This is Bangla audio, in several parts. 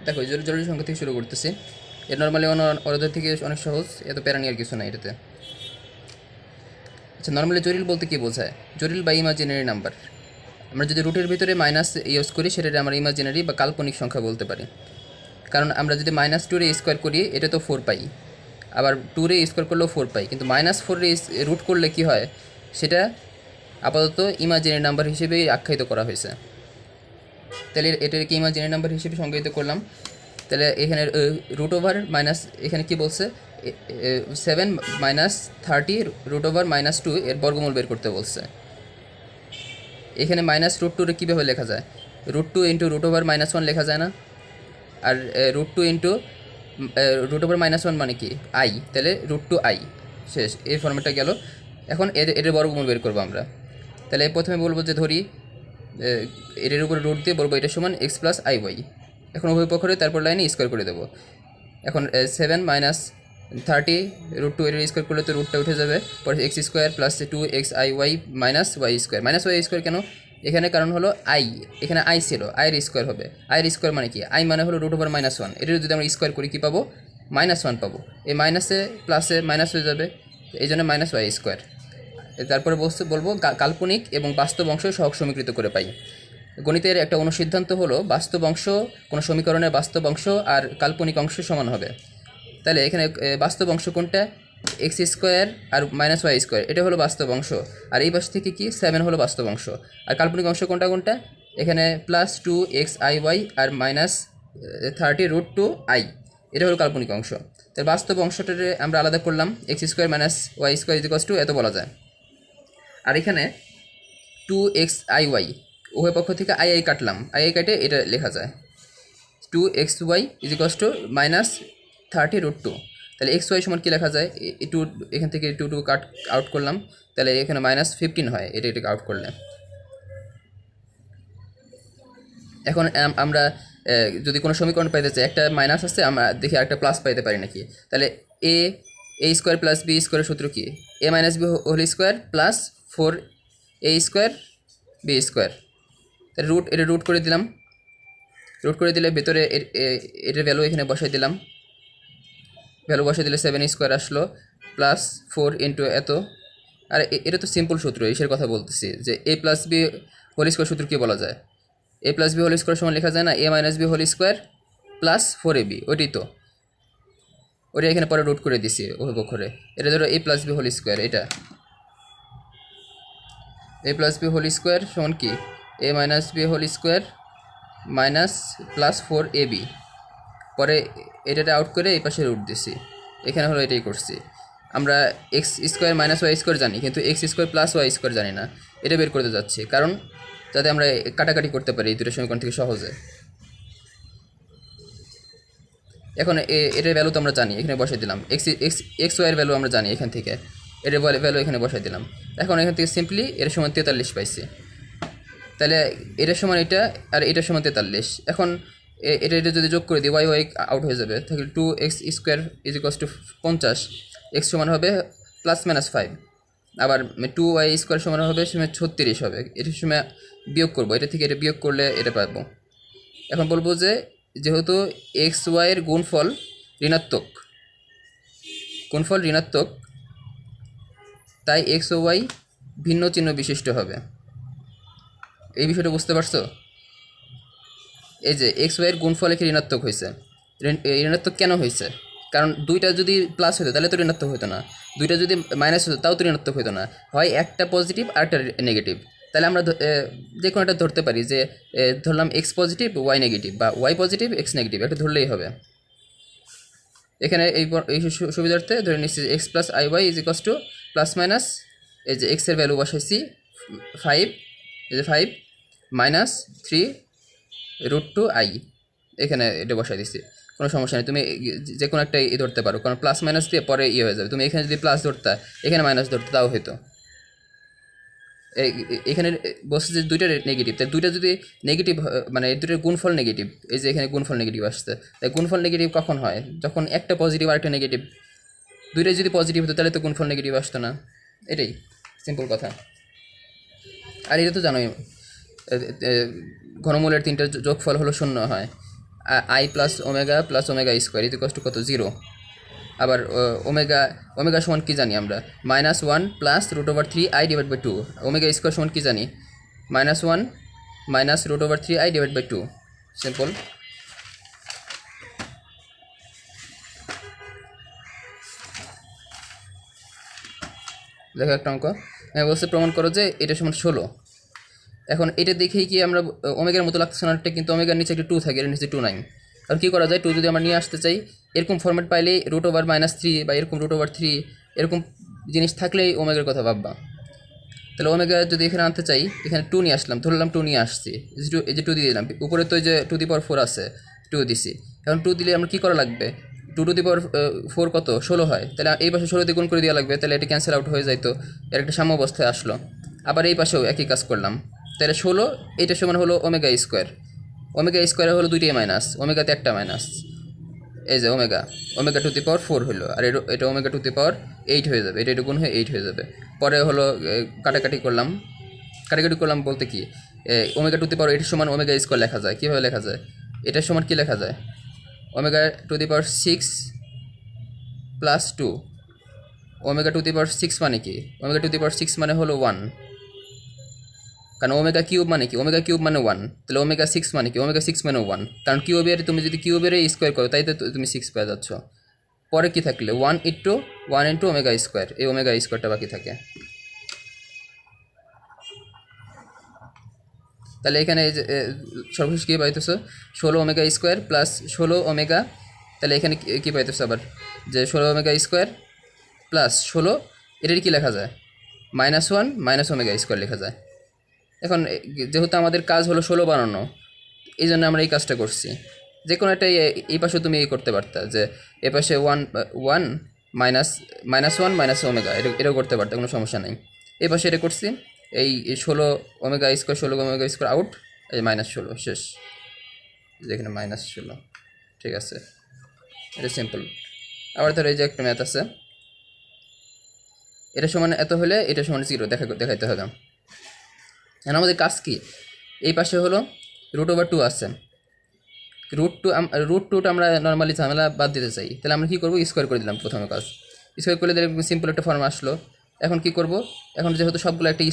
দেখো জরুরি সংখ্যা থেকে শুরু করতেছি। এর নর্মালি অর্ডার থেকে অনেক সহজ, এত প্যারা নেওয়ার কিছু নাই এটাতে। আচ্ছা, নর্মালি জটিল বলতে কী বোঝায়? জটিল বা ইমাজিনারি নাম্বার, আমরা যদি রুটের ভিতরে মাইনাস ইউজ করি সেটাকে আমরা ইমাজিনারি বা কাল্পনিক সংখ্যা বলতে পারি। কারণ আমরা যদি -2 স্কোয়ার করি এটা তো 4 পাই, আবার 2 স্কোয়ার করলেও 4 পাই, কিন্তু -4 রুট করলে কি হয় সেটা আপাতত ইমাজিনারি নাম্বার হিসেবেই আখ্যায়িত করা হয়েছে। তাহলে এটাকে ইমাজিনারি নাম্বার হিসেবে সংজ্ঞায়িত করলাম। তাহলে এখানে রুট ওভার মাইনাস, এখানে কি বলছে 7 - 30 রুট ওভার -2 এর বর্গমূল বের করতে বলছে। এখানে -√2 কীভাবে লেখা যায়? √2 ইন্টু রুট ওভার -1 লেখা যায় না? আর √2 ইন্টু রুট ওভার -1 মানে কি আই, তাহলে √2 আই, শেষ, এই ফর্মেটটা গেল। এখন এর বর্গমূল বের করবো আমরা। তাহলে প্রথমে বলবো যে ধরি এর উপরে রুট দিয়ে বলবো এটা সমান x প্লাস আই ওয়াই। এখন উভয় পক্ষে তারপর লাইনে স্কোয়ার করে দেবো। এখন 7 - 30 √2 এর স্কোয়ার করলে তো রুটটা উঠে যাবে, পরে x square plus 2xiy minus y square. Y square কেন এখানে? কারণ হলো আই, এখানে আই ছিল, আইয়ের স্কোয়ার হবে। আইয়ের স্কোয়ার মানে কি? আই মানে হলো √1 -1, এটা যদি আমরা স্কোয়ার করি কী পাবো? -1 পাবো। এই মাইনাসে প্লাসে মাইনাস হয়ে যাবে, এই জন্য ওয়াই স্কোয়ার। তারপরে বলবো কাল্পনিক এবং বাস্তব অংশ সহগ সমীকৃত করে পাই। গণিতের একটা অনুসিদ্ধান্ত হলো বাস্তব অংশ, কোনো সমীকরণের বাস্তব অংশ আর কাল্পনিক অংশ সমান হবে। তাহলে এখানে বাস্তব অংশ কোনটা? x স্কোয়ার আর ওয়াই স্কোয়ার, এটা হলো বাস্তব অংশ। আর এই পাশ থেকে কি 7 হলো বাস্তব অংশ। আর কাল্পনিক অংশ কোনটা কোনটা? এখানে +2xiy আর -30 √2i, এটা হলো কাল্পনিক অংশ। তাহলে বাস্তব অংশটারে আমরা আলাদা করলাম, x স্কোয়ার ওয়াই স্কোয়ার এত বলা যায়। আর এখানে 2xiy, উভয় পক্ষ থেকে আই কাটলাম, আই কাটে এটা লেখা যায় 2xy -30 √2। তাহলে xy সমান কী লেখা যায়? টু, এখান থেকে 2 কাট আউট করলাম, তাহলে এখানে -15 হয় এটাকে আউট করলে। এখন আমরা যদি কোনো সমীকরণ পাইতে চাই, একটা মাইনাস আছে, আমরা দেখি একটা প্লাস পাইতে পারি নাকি। তাহলে এ স্কোয়ার প্লাস বি স্কোয়ারের সূত্র কি? a - b whole square plus 4a square B square. তাহলে এটা রুট করে দিলাম, রুট করে দিলে ভেতরে এটার ভ্যালু এখানে বসাই দিলাম, ভ্যালু বসাই দিলে 7 স্কোয়ার আসলো প্লাস 4 ইন্টু এত। আর এটা তো সিম্পল সূত্র, এসের কথা বলতেছি যে a plus B whole square সূত্র কী বলা যায়? a plus B whole square সমান লেখা যায় না a - b whole square plus 4ab, ওইটাই তো, ওটা এখানে পরে রুট করে দিছি উভয় পক্ষে। এটা ধরো a plus B whole square, এটা a plus B whole square সমান কি a - b whole square minus plus 4ab, পরে এটাতে আউট করে এই পাশে রুট দিছি, এখানে হলো এটাই করছি। আমরা x স্কোয়ার ওয়াই স্কোয়ার জানি, কিন্তু x square plus y square জানি না, এটা বের করতে যাচ্ছি, কারণ যাতে আমরা কাটাকাটি করতে পারি এই দুটো সমীকরণ থেকে সহজে। এখন এটার ভ্যালু তো আমরা জানি, এখানে বসাই দিলাম এক্স ওয়াইয়ের ভ্যালু আমরা জানি এখান থেকে, এটার ভ্যালু এখানে বসাই দিলাম। এখন এখান থেকে সিম্পলি এর সমান 43 পাইছি। তাহলে এটার সমান এটা আর এটার সমান 43। এখন এটা যদি যোগ করে দিই ওয়াই আউট হয়ে যাবে, তাহলে 2x স্কোয়ার = 50, এক্স সমান হবে +-5, আবার 2y স্কোয়ার সমান হবে 36 হবে। এটার সময় বিয়োগ করবো, এটা থেকে এটা বিয়োগ করলে এটা পাবো। এখন বলবো যে যেহেতু এক্স ওয়াইয়ের গুণফল ঋণাত্মক, তাই এক্স ও ওয়াই ভিন্ন চিহ্ন বিশিষ্ট হবে। এই বিষয়টা বুঝতে পারছো? এই যে এক্স ওয়াইয়ের গুণফল এখানে ঋণাত্মক হয়েছে, ঋণাত্মক কেন হয়েছে? কারণ দুইটা যদি প্লাস হতো তাহলে তো ঋণাত্মক হতো না, দুইটা যদি মাইনাস হতো তাও তো ঋণাত্মক হতো না, হয় একটা পজিটিভ আর একটা নেগেটিভ। তাহলে আমরা যে কোনো একটা ধরতে পারি যে ধরলাম এক্স পজিটিভ ওয়াই নেগেটিভ, বা ওয়াই পজিটিভ এক্স নেগেটিভ, একটা ধরলেই হবে। এখানে এই সুবিধার্থে ধরে নিচ্ছি x plus i y plus minus, এই যে এক্সের ভ্যালু বসাইছি 5, এই যে 5 -3 √2i, এখানে এটা বসাই দিচ্ছি, কোনো সমস্যা নেই। তুমি যে কোনো একটা ধরতে পারো, কারণ প্লাস মাইনাস দিয়ে পরে হয়ে যাবে। তুমি এখানে যদি প্লাস ধরতা, এখানে মাইনাস ধরতে, তাও হতো। এখানে বলছে যে দুইটা নেগেটিভ, তাই দুইটা যদি নেগেটিভ, মানে দুইটার গুণফল নেগেটিভ, এই যে এখানে গুণফল নেগেটিভ আসছে, তাই গুণফল নেগেটিভ কখন হয়? যখন একটা পজিটিভ আর একটা নেগেটিভ, দুইটাই যদি পজিটিভ হতো তাহলে তো গুণফল নেগেটিভ আসতো না। এটাই সিম্পল কথা। আর এটা তো জানোই ঘনমূলের 3টার যোগফল হলো 0 হয়, I plus omega square equal to কত 0। আবার ওমেগা ওমেগা সমান কী জানি আমরা -1 plus √3 i divide by 2। Omega square সমান কী জানি -1 minus √3 i divide by 2। Simple. দেখো একটা অঙ্ক বলছে প্রমাণ করো যে এটা সমান 16। এখন এটা দেখেই কি আমরা ওমেগার মতো লাগছে না, কিন্তু ওমেগার নিচে একটু 2 থাকে, এর নিচে 2 নাই। আর কী করা যায়, 2 যদি আমরা নিয়ে আসতে চাই এরকম ফরম্যাট পাইলেই √-3 বা এরকম √3 এরকম জিনিস থাকলেই ওমেগার কথা ভাববা। তাহলে ওমেগা যদি এখানে আনতে চাই, এখানে 2 নিয়ে আসলাম, ধরলাম 2 নিয়ে আসছি, এই যে 2 দিয়ে দিলাম, উপরে তো এই যে 2⁴ আছে, 2 দিছি। এখন 2 দিলে আমরা কী করা লাগবে, 2⁴ কত 16 হয়, তাহলে এই পাশে 16 দিয়ে গুণ করে দেওয়া লাগবে, তাহলে এটা ক্যান্সেল আউট হয়ে যাইতো, এর একটা সাম্য অবস্থায় আসলো। আবার এই পাশেও একই কাজ করলাম, তাহলে 16 এইটা সমান হলো ওমেগা স্কোয়ার। ওমেগা স্কোয়ারে হলো দুইটাই মাইনাস, ওমেগাতে একটা মাইনাস, এই যে ওমেগা টু দি পাওয়ার 4 হলো, আর এটা ওমেগা টু দি পাওয়ার 8 হয়ে যাবে, এটা গুণ হয়ে 8 হয়ে যাবে। পরে হলো কাটাকাটি করলাম, বলতে কি ওমেগা টু দি পাওয়ার 8 সমান ওমেগা স্কোয়ার লেখা যায়। কীভাবে লেখা যায়, এটার সমান কী লেখা যায়, omega to the power 6 plus 2। Omega to the power 6 মানে কি, ওমেগা টু দি পাওয়ার 6 মানে হলো 1, কারণ ওমেগা কিউব মানে কি, ওমেগা কিউব মানে 1, তাহলে ওমেগা 6 মানে কি, ওমেগা 6 মানে 1, কারণ কিউবের তুমি যদি কিউবের স্কোয়ার করো তাই তো তুমি 6 পেয়ে যাচ্ছ। পরে কি থাকলে 1 ইন্টু ওমেগা স্কোয়ার, এই ওমেগা স্কোয়ারটা বাকি থাকে। তাহলে এখানে এই যে সর্বশেষ কী পাইতেছো 16 ওমেগা স্কোয়ার প্লাস 16 ওমেগা, তাহলে এখানে কী পাইতেছো আবার যে 16 ওমেগা স্কোয়ার প্লাস 16, এটার কী লেখা যায় -1 মাইনাস ওমেগা স্কোয়ার লেখা যায়। এখন যেহেতু আমাদের কাজ হলো 16 বানানো, এই জন্য আমরা এই কাজটা করছি। যে কোনো একটা এই পাশে তুমি এই করতে পারতা, যে এ পাশে 1 -1 মাইনাস ওমেগা, এটাও করতে পারতা, কোনো সমস্যা নেই। এই পাশে এটা করছি, এই 16 omega square, 16 omega square out, এই -16 শেষ, যেখানে -16। ঠিক আছে, এটা সিম্পল। আবার ধরো এই যে একটা ম্যাথ আছে, এটা সমান এত হলে এটা সমান 0 দেখাইতে হবে। এখন আমাদের কাজ কি, এই পাশে হলো √2 আছে, √2টা আমরা নর্মালি ঝামেলা বাদ দিতে চাই, তাহলে আমরা কী করবো, স্কোয়ার করে দিলাম প্রথমে কাজ, স্কোয়ার করলে সিম্পল একটা ফর্ম আসলো। এখন কি করব, এখন যেহেতু সবগুলো একটা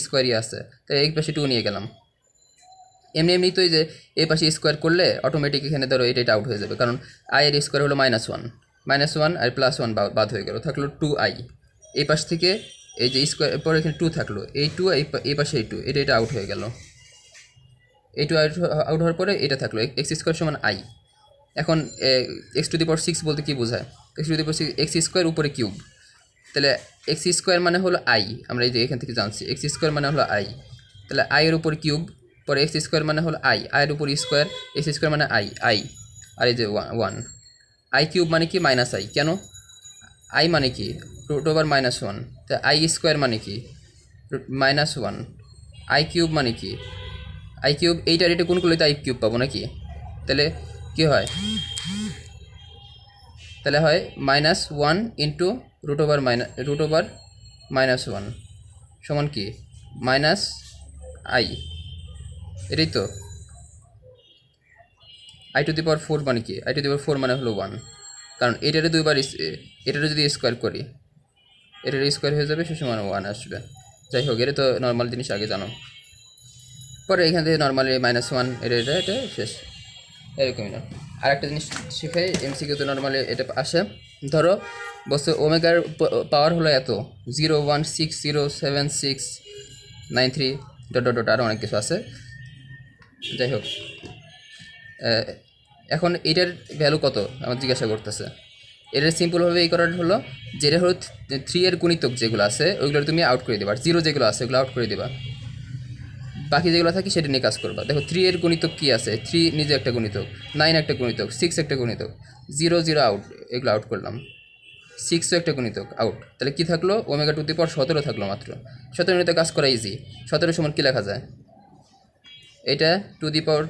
স্কোয়ারই আছে, তাই এই পাশে 2 নিয়ে গেলাম। এমনি তো যে এই পাশে স্কোয়ার করলে অটোমেটিক এখানে ধরো এটা আউট হয়ে যাবে, কারণ আই এর স্কোয়ার হলো -1 আর +1 বাদ হয়ে গেল, থাকলো 2i। এই পাশ থেকে এই যে স্কোয়ার পরে এখানে 2 থাকলো, এই 2 এই পাশে এই 2, এটা আউট হয়ে গেল। এই 2 আউট হওয়ার পরে এটা থাকলো x² সমান i। এখন x⁶ বলতে কী বোঝায়, x² উপরে কিউব, তাহলে x² মানে হলো i, আমরা এই যে এখান থেকে জানছি x² মানে হলো i, তাহলে i এর উপর কিউব, পরে x² মানে হলো i, এর উপর স্কোয়ার, x² মানে i, আর এই যে 1, i কিউব মানে কি -i, কেন i মানে কি √-1, তা i² মানে কি -1, i কিউব মানে কি i কিউব, এইটার এটা কোন করলে তো i কিউব পাবো নাকি, তাহলে কি হয়, -1 ইন্টু √-1 সমান কি -i, এটাই তো। i⁴ মানে কি, i⁴ মানে হলো 1, কারণ এটারে দুইবার এটারে যদি স্কোয়ার করি, এটার স্কোয়ার হয়ে যাবে, সে সমান 1 আসবে। যাই হোক, এটা তো নর্মাল জিনিস আগে জানো, পরে এখান থেকে নর্মালি -1 এটা শেষ, এরকমই না। আর একটা জিনিস শিখাই, MCQ তো নর্মালি এটা আসে, ধরো বস্তু ওমেগার পাওয়ার হলো এত 0160769 ডট আরও অনেক কিছু আছে। যাই হোক, এখন এটার ভ্যালু কত আমার জিজ্ঞাসা করতেছে, এটার সিম্পলভাবে এই করার হলো, যেটা হলো 3 এর গুণিতক যেগুলো আছে ওইগুলো তুমি আউট করে দেবা, 0 যেগুলো আছে ওগুলো আউট করে দেবা, বাকি যেগুলো থাকে সেটা নিয়ে কাজ করবা। দেখো 3 এর গুণিতক কী আছে, 3 নিজে একটা গুণিতক, 9 একটা গুণিতক, 6 একটা গুণিতক, 0 আউট, এগুলো আউট করলাম, 6ও একটা গুণিতক আউট, তাহলে কী থাকলো ওমেগা টু দি পাওয়ার 17 থাকলো মাত্র। 17 নিতে কাজ করা ইজি, 17 সমান কী লেখা যায়, এটা টু দি পাওয়ার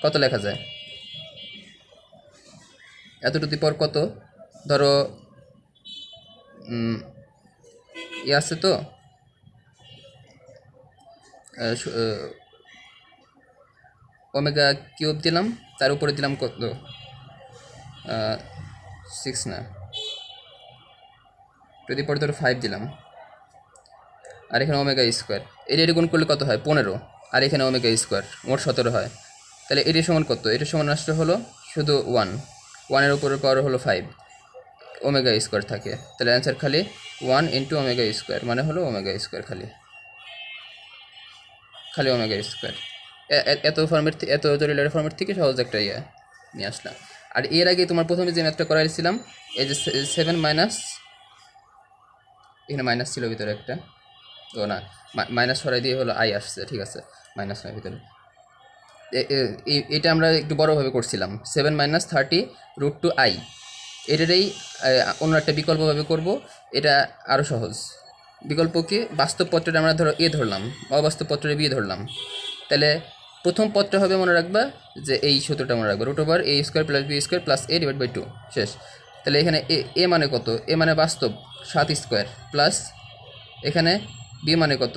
কত লেখা যায়, এত টু দি পাওয়ার কত, ধরো আছে তো ওমেগা কিউব দিলাম, তার উপরে দিলাম কত 6 না, টু দি পাওয়ার ধরো 5 দিলাম, আর এখানে ওমেগা স্কোয়ার। এটা গুণ করলে কত হয় 15, আর এখানে ওমেগা স্কোয়ার মোট 17 হয়। তাহলে এটি সমান কত? এটা সমান আসলে হলো শুধু 1 উপরের পাওয়ার হলো 5, ওমেগা স্কোয়ার থাকে। তাহলে অ্যান্সার খালি 1 ইন্টু ওমেগা স্কোয়ার, মানে হলো ওমেগা স্কোয়ার, খালি ওমেগা স্কোয়ার। এত জটিল ফর্মের থেকে সহজ একটা নিয়ে আসলাম। আর এর আগে তোমার প্রথমে যে ম্যাথটা করাইছিলাম, এই যে 7 মাইনাস, এখানে মাইনাস ছিল ভিতরে একটা, ও না, মাইনাস সরাই দিয়ে হলো আই আসছে, ঠিক আছে, মাইনাস নয় ভিতরে। এটা আমরা একটু বড়োভাবে করছিলাম, 7 মাইনাস 30 রুট টু আই। এটারই অন্য একটা বিকল্পভাবে করব, এটা আরও সহজ। বিকল্পকে বাস্তব পত্রটা আমরা ধরো এ ধরলাম, অবাস্তব পত্রে বি ধরলাম। তাহলে প্রথম পত্র হবে মনে রাখবা যে এই সূত্রটা মনে রাখবা, root over A square plus B square plus A divide by 2, শেষ। তাহলে এখানে এ মানে কত? এ মানে বাস্তব 7 স্কোয়ার, প্লাস এখানে বি মানে কত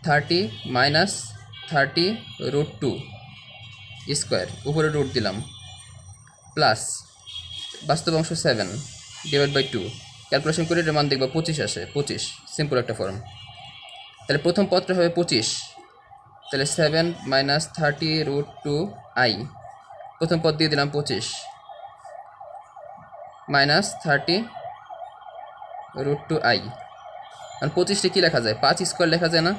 30 মাইনাস 30 রুট 2 স্কোয়ার, উপরে রুট দিলাম, প্লাস বাস্তব অংশ 7 ডিভাইড বাই 2, ক্যালকুলেশন করে এটার মান দেখবো 25 আসে, 25, সিম্পল একটা ফর্ম। তাহলে প্রথম পত্র হবে 25, তাহলে 7 মাইনাস 30 রুট 2 আই, প্রথম পদ দিয়ে দিলাম 25 মাইনাস 30 রুট 2 আই। আর 25টা কী লেখা যায়? 5 স্কোয়ার লেখা যায় না?